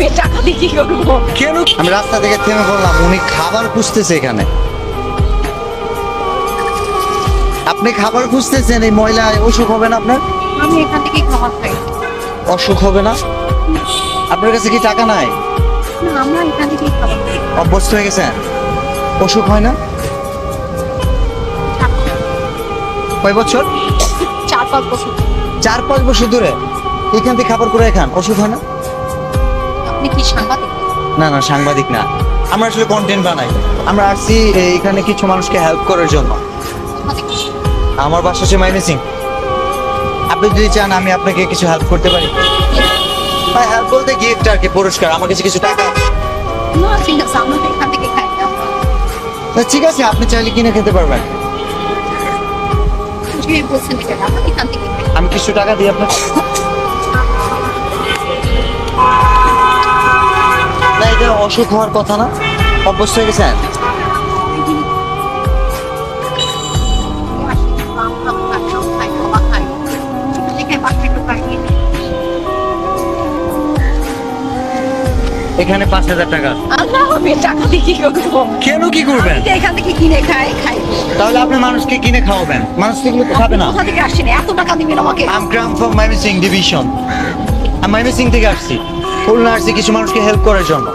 আমি টাকা দিয়ে কি করবো? কেন? আমি রাস্তা থেকে থেমে বললাম উনি খাবার খুঁজতেছে এখানে। আপনি খাবার খুঁজতেছেন, এই ময়লা অসুখ হবে না আপনার? আমি এখান থেকে খাবার খাই। অসুখ হবে না? আপনার কাছে কি টাকা নাই? না, আমরা এখান থেকে খাবার খাই। অভ্যস্ত হয়ে গেছেন, অসুখ হয় না? কয় বছর? 4-5 বছর। 4-5 বছর ধরে এখান থেকে খাবার করে খান, অসুখ হয় না? আপনি কি সাংবাদিক? না না, সাংবাদিক না, আমরা আসলে কন্টেন্ট বানাই। আমরা আসছি এখানে কিছু মানুষকে হেল্প করার জন্য। কোথা থেকে? আমার বাসা হচ্ছে ময়মনসিং। আপনি যদি চান আমি আপনাকে কিছু হেল্প করতে পারি। ভাই হেল্প বলতে গিফট আর কি, পুরস্কার, আমার কাছে কিছু টাকা। না, ঠিক আছে, আমরা তো এখান থেকে খাই না। তা ঠিক আছে, আপনি চাইলে কিনে খেতে পারবেন। যে বলছেন এটা, আমরা এখান থেকে খাই। আমি কিছু টাকা দিই আপনাকে। না, এটা অসুখ হওয়ার কথা না, অভ্যস্ত হয়ে গেছেন। এখানে 5,000 টাকা। আল্লাহ, আমি টাকা দিয়ে কি করবো? কেন কি করবেন? আমি তো এখান থেকে কিনে খাই। তাহলে আপনি মানুষকে কিনে খাওয়াবেন, মানুষ তো এগুলো তো খাবে না। কোথা থেকে আসছেন? এত টাকা দিবেন আমাকে? আম গ্রাম ফ্রম ময়মনসিং ডিভিশন। আমি ময়মনসিং থেকে আসছি, খুলনা আসছি কিছু মানুষকে হেল্প করার জন্য।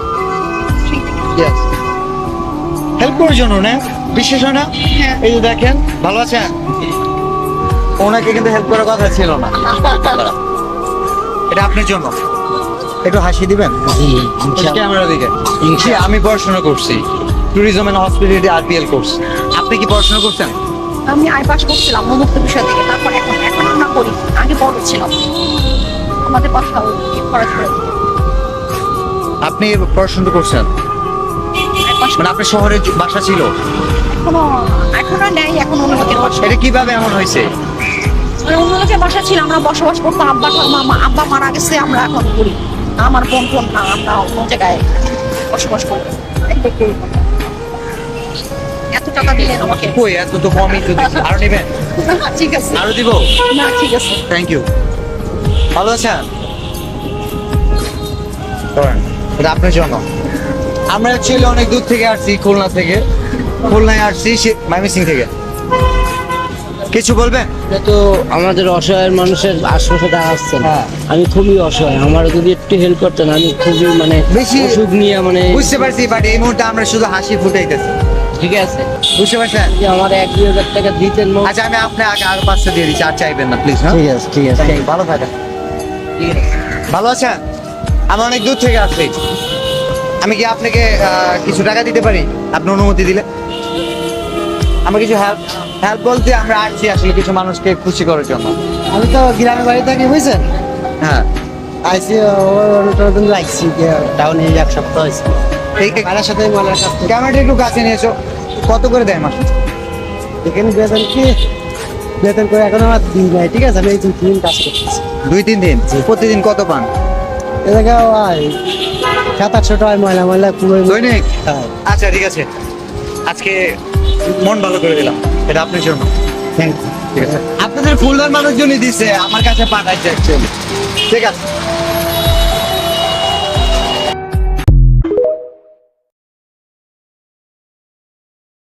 Yes. হেল্প করার জন্য না, বিশেষ হয় না? হ্যাঁ। এই যে দেখেন, ভালো আছেন? ওনাকে কিন্তু হেল্প করার কথা ছিল না। এটা আপনার জন্য, একটু হাসি দিবেন ক্যামেরা দিকে। জি, আমি পড়াশোনা করছি tourism and hospitality RPL course. আপনি কি পড়াশোনা করছেন? আমি আই পাস করছিলাম মুক্ত বিষয় থেকে, তারপর এখন আমরা করি। আগে বড় ছিলাম, আমাদের কথা খরচ করে দিই। আপনি পড়াশোনা করছেন আই পাস মানে আপনার শহরে বাসা ছিল? এখনো নেই, এখন অন্য লোকের বাসা। এটা কিভাবে এমন হয়েছে? মানে অন্য লোকের বাসা ছিল, আমরা বসবাস করতাম। আব্বা মারা গেছে, আমরা এখন করি। আমার বোন না, আমরা অন্য জায়গায় বসবাস করি। এই দেখে এত টাকা দিলেন আমাকে। কই, এত তো কমই তো দিচ্ছি। আরো নেবেন? ঠিক আছে, আরো দিব? না ঠিক আছে। Thank you. ভালো আছেন? ধরেন, এটা আপনার জন্য। আমরা অ্যাকচুয়ালি অনেক দূর থেকে আসছি, খুলনা থেকে। খুলনায় আসছি ময়মনসিং থেকে। কিছু বলবেন? এটা তো আমাদের অসহায় মানুষের আশেপাশে দেখা আসছে না। হ্যাঁ। আমি খুবই অসহায়, আমার যদি একটু হেল্প করতেন, আমি খুবই মানে বেশি অসুখ নিয়ে মানে বুঝতে পারছি, বাট এই মুহূর্তে আমরা শুধু হাসি ফুটাইতেছি। ঠিক আছে, বুঝতে পারছেন? যে আমার 1-2 হাজার টাকা দিতেন আচ্ছা, আমি আপনি আগে আরো 500 দিয়ে দিচ্ছি, আর চাইবেন না প্লিজ। ঠিক আছে, ঠিক আছে, ভালো থাকেন। ভালো আছেন? আমি অনেক দূর থেকে আসছি। আমি কি আপনাকে কিছু টাকা দিতে পারি, আপনি অনুমতি দিলে? আমার কিছু হেল্প বলতে আমরা আসছি আসলে কিছু মানুষকে খুশি করার জন্য। আমি তো গ্রামে বাড়ি থাকি, বুঝছেন? হ্যাঁ, আইসি দিন লাগছি, টাউনে 1 সপ্তাহ হয়েছে। বাড়ার সাথে মলার কাছে ক্যামেরাটা একটু কাছে নিয়েছো। কত করে দেয় মাস? এখানে বেতন করে এখন আমার দিন নাই। ঠিক আছে, আমি এই 2-3 দিন কাজ করতেছি। 2-3 দিন? প্রতিদিন কত পান? এ জায়গায় 700-800 টাকায় ময়লা পুরো দৈনিক? হ্যাঁ। আচ্ছা ঠিক আছে, আজকে মন ভালো করে দিলাম, এটা আপনার জন্য। Thank you. ঠিক আছে, আপনাদের খুলনার মানুষজনই দিছে, আমার কাছে পাঠাইছে অ্যাকচুয়ালি। ঠিক আছে।